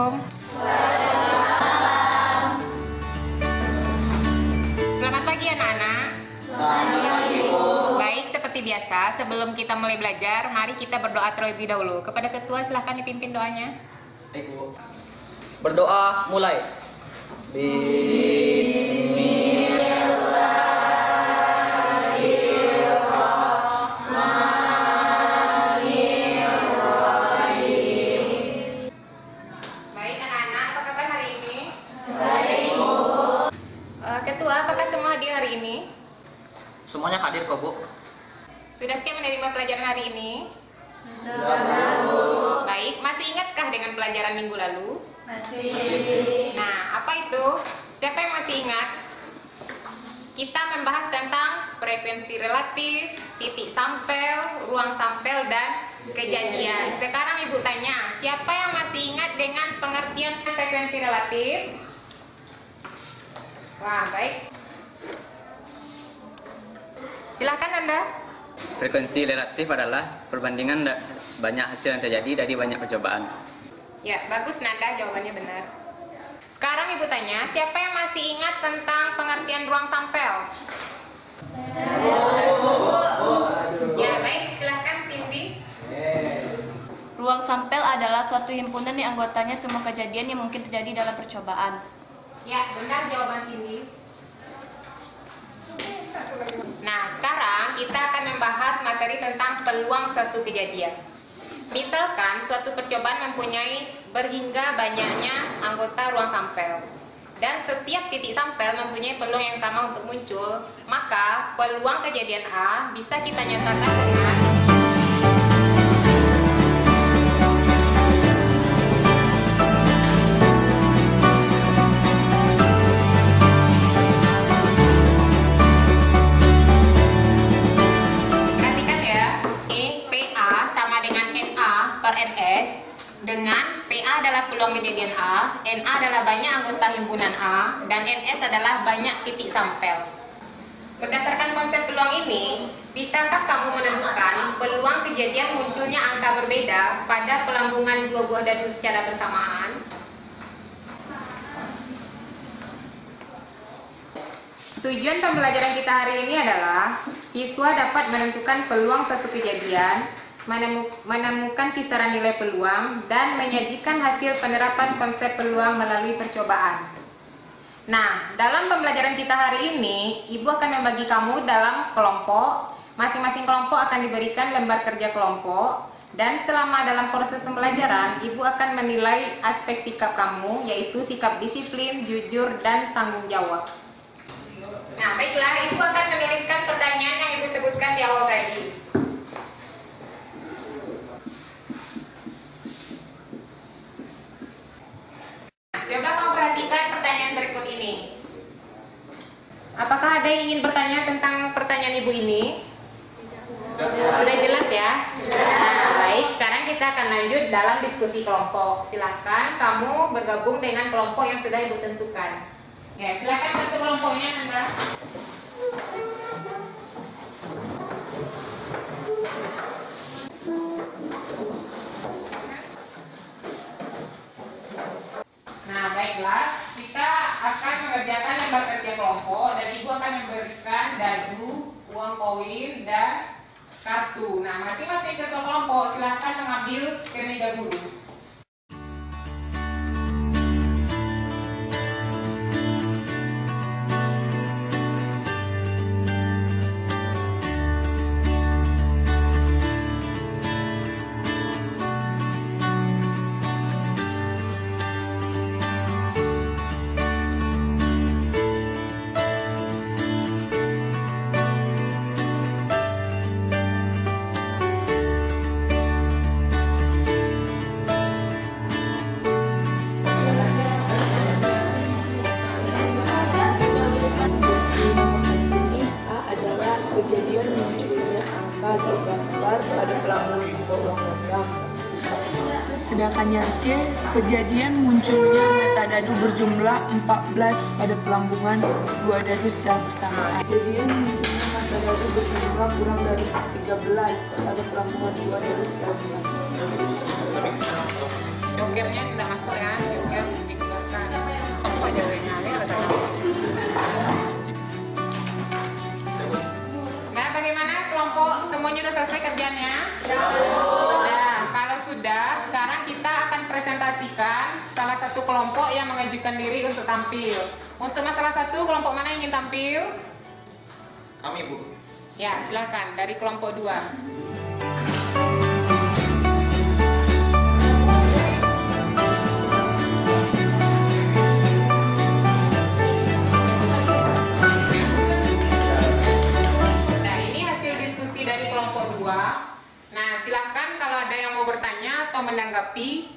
Assalamualaikum. Selamat pagi anak-anak. Selamat pagi, Bu. Baik, seperti biasa, sebelum kita mulai belajar, mari kita berdoa terlebih dahulu. Kepada ketua, silahkan dipimpin doanya. Baik, Bu. Berdoa mulai. Baik anak-anak, apa kabar hari ini? Baik, Bu. Ketua, apakah semua hadir hari ini? Semuanya hadir kok, Bu. Sudah siap menerima pelajaran hari ini? Sudah, Bu. Baik, masih ingatkah dengan pelajaran minggu lalu? Masih. Nah, apa itu? Siapa yang masih ingat? Kita membahas tentang frekuensi relatif, titik sampel, ruang sampel, dan kejadian. Sekarang Ibu tanya, siapa yang masih ingat dengan pengertian frekuensi relatif? Wah, baik. Silakan Anda. Frekuensi relatif adalah perbandingan banyak hasil yang terjadi dari banyak percobaan. Ya, bagus Nanda, jawabannya benar. Sekarang Ibu tanya, siapa yang masih ingat tentang pengertian ruang sampel? Ya, baik, silakan Cindy. Ruang sampel adalah suatu himpunan yang anggotanya semua kejadian yang mungkin terjadi dalam percobaan. Ya, benar jawaban Cindy. Nah, sekarang kita akan membahas materi tentang peluang suatu kejadian. Misalkan suatu percobaan mempunyai berhingga banyaknya anggota ruang sampel, dan setiap titik sampel mempunyai peluang yang sama untuk muncul, maka peluang kejadian A bisa kita nyatakan dengan NS, dengan PA adalah peluang kejadian A, NA adalah banyak anggota himpunan A, dan NS adalah banyak titik sampel. Berdasarkan konsep peluang ini, bisakah kamu menentukan peluang kejadian munculnya angka berbeda pada pelambungan dua buah dadu secara bersamaan? Tujuan pembelajaran kita hari ini adalah siswa dapat menentukan peluang satu kejadian, menemukan kisaran nilai peluang, dan menyajikan hasil penerapan konsep peluang melalui percobaan. Nah, dalam pembelajaran kita hari ini, Ibu akan membagi kamu dalam kelompok. Masing-masing kelompok akan diberikan lembar kerja kelompok, dan selama dalam proses pembelajaran, Ibu akan menilai aspek sikap kamu, yaitu sikap disiplin, jujur, dan tanggung jawab. Nah, baiklah, Ibu akan menuliskan pertanyaan yang Ibu sebutkan di awal tadi. Coba kamu perhatikan pertanyaan berikut ini. Apakah ada yang ingin bertanya tentang pertanyaan Ibu ini? Sudah jelas ya? Nah, baik, sekarang kita akan lanjut dalam diskusi kelompok. Silahkan kamu bergabung dengan kelompok yang sudah Ibu tentukan. Ya, silahkan bentuk kelompoknya, Anda. Nah, baiklah, kita akan mengerjakan lembar kerja kelompok dan Ibu akan memberikan dadu, uang koin, dan kartu. Nah, masing-masing ketua kelompok silahkan mengambil ke meja guru. Kejadian munculnya angka tergambar pada pelambungan sebuah uang logam. Sedangkan yang C, kejadian munculnya metadadu berjumlah 14 pada pelambungan dua dadu secara bersamaan. Kejadian munculnya metadadu berjumlah kurang dari 13 pada pelambungan dua dadu secara bersamaan. Jokernya tidak masuk ya, joker dikeluarkan. Kok jokernya ini ada salah? Nah, bagaimana kelompok semuanya sudah selesai kerjanya? Sudah. Kalau sudah, sekarang kita akan presentasikan salah satu kelompok yang mengajukan diri untuk tampil. Untuk masalah satu, kelompok mana yang ingin tampil? Kami, Bu. Ya, silakan dari kelompok 2. Nah, silahkan kalau ada yang mau bertanya atau menanggapi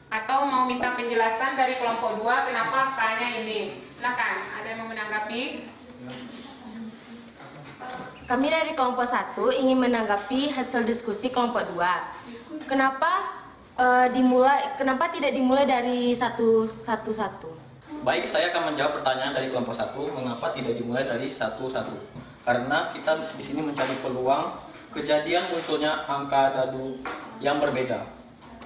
atau mau minta penjelasan dari kelompok 2 kenapa angkanya ini. Silahkan, ada yang mau menanggapi? Kami dari kelompok 1 ingin menanggapi hasil diskusi kelompok 2. Kenapa tidak dimulai dari satu-satu? Baik, saya akan menjawab pertanyaan dari kelompok 1, mengapa tidak dimulai dari satu-satu. Karena kita di sini mencari peluang kejadian munculnya angka dadu yang berbeda.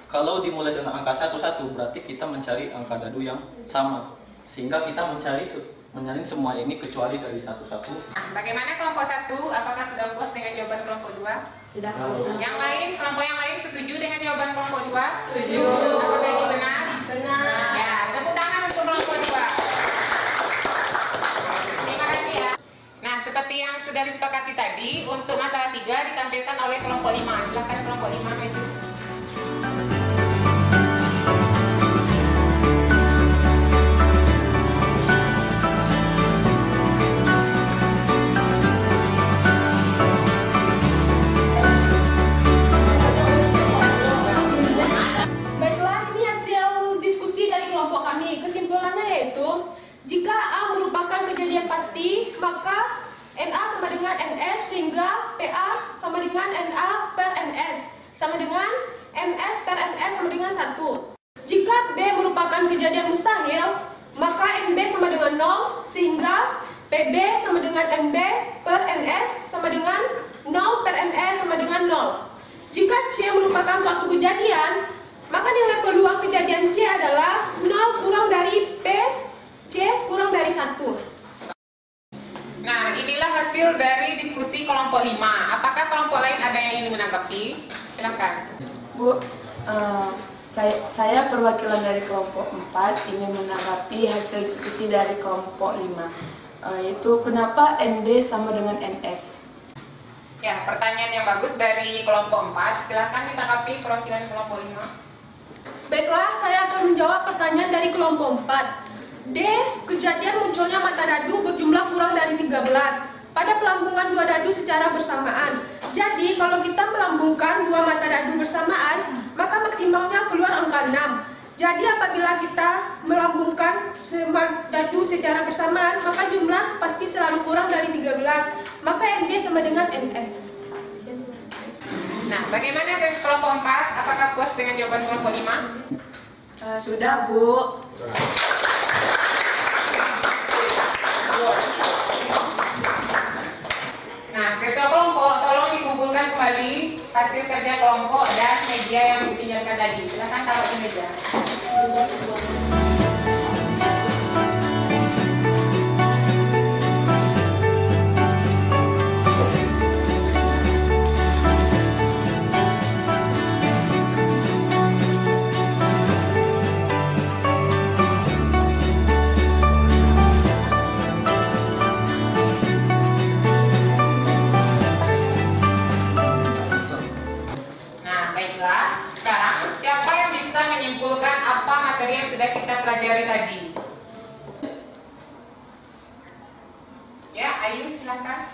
Kalau dimulai dengan angka 11 berarti kita mencari angka dadu yang sama. Sehingga kita mencari semua ini kecuali dari 11. Nah, bagaimana kelompok 1? Apakah sudah puas dengan jawaban kelompok 2? Sudah. Yang lain, kelompok yang lain setuju dengan jawaban kelompok 2? Setuju. Apakah ini benar? Benar. Ya, tepuk tangan untuk kelompok 2. Terima kasih ya. Nah, seperti yang sudah disepakati tadi, untuk masalah 3 ditampilkan oleh kelompok 5. Silakan kelompok 5 maju. Baiklah, ini hasil diskusi dari kelompok kami. Kesimpulannya yaitu, jika A merupakan kejadian pasti, maka NA sama dengan NS, sehingga PA sama dengan NA per NS, sama dengan MS per NS sama dengan 1. Jika B merupakan kejadian mustahil, maka MB sama dengan 0, sehingga PB sama dengan MB per NS sama dengan 0 per NS sama dengan 0. Jika C merupakan suatu kejadian, maka nilai peluang kejadian C adalah 0 kurang dari P, C kurang dari 1. Nah, inilah hasil dari diskusi kelompok 5. Apakah kelompok lain ada yang ingin menanggapi? Silakan. Bu, saya perwakilan dari kelompok 4 ingin menanggapi hasil diskusi dari kelompok 5, yaitu kenapa ND sama dengan NS. Ya, pertanyaan yang bagus dari kelompok 4. Silakan ditanggapi perwakilan kelompok 5. Baiklah, saya akan menjawab pertanyaan dari kelompok 4. D. Kejadian munculnya mata dadu berjumlah kurang dari 13 pada pelambungan dua dadu secara bersamaan. Jadi, kalau kita melambungkan dua mata dadu bersamaan, maka maksimalnya keluar angka 6. Jadi, apabila kita melambungkan dadu secara bersamaan, maka jumlah pasti selalu kurang dari 13. Maka ND sama dengan NS. Nah, bagaimana dengan kelompok 4? Apakah puas dengan jawaban kelompok 5? Sudah, Bu. Nah, ketua kelompok, tolong dikumpulkan kembali hasil kerja kelompok dan media yang dipinjamkan tadi. Silakan taruh di meja. Pelajari tadi. Ya, Ayu silakan.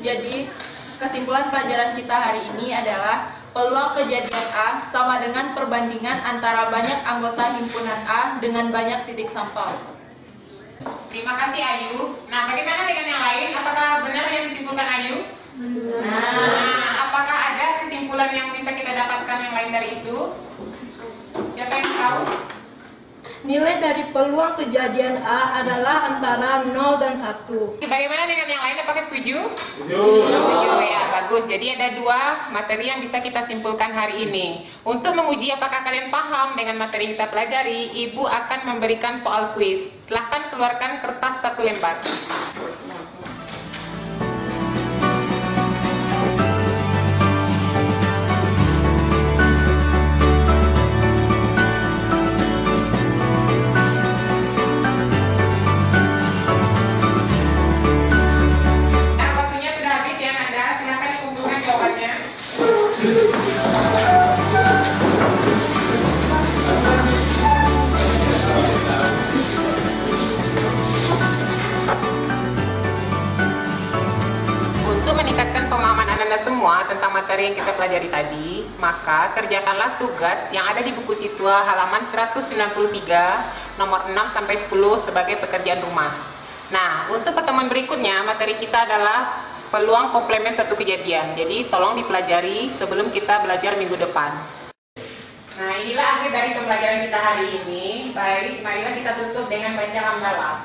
Jadi, kesimpulan pelajaran kita hari ini adalah peluang kejadian A sama dengan perbandingan antara banyak anggota himpunan A dengan banyak titik sampel. Terima kasih Ayu. Nah, bagaimana dengan yang lain? Apakah benar yang disimpulkan Ayu? Nah, apakah ada kesimpulan yang bisa kita dapatkan yang lain dari itu? Siapa yang tahu? Nilai dari peluang kejadian A adalah antara 0 dan 1. Bagaimana dengan yang lain? Apakah setuju? Setuju ya, bagus. Jadi ada dua materi yang bisa kita simpulkan hari ini. Untuk menguji apakah kalian paham dengan materi yang kita pelajari, Ibu akan memberikan soal kuis. Silahkan keluarkan kertas 1 lembar. Untuk meningkatkan pemahaman Anda semua tentang materi yang kita pelajari tadi, maka kerjakanlah tugas yang ada di buku siswa halaman 193, nomor 6 sampai 10 sebagai pekerjaan rumah. Nah, untuk pertemuan berikutnya, materi kita adalah peluang komplement satu kejadian. Jadi, tolong dipelajari sebelum kita belajar minggu depan. Nah, inilah akhir dari pembelajaran kita hari ini. Baik, marilah kita tutup dengan baca hamdalah.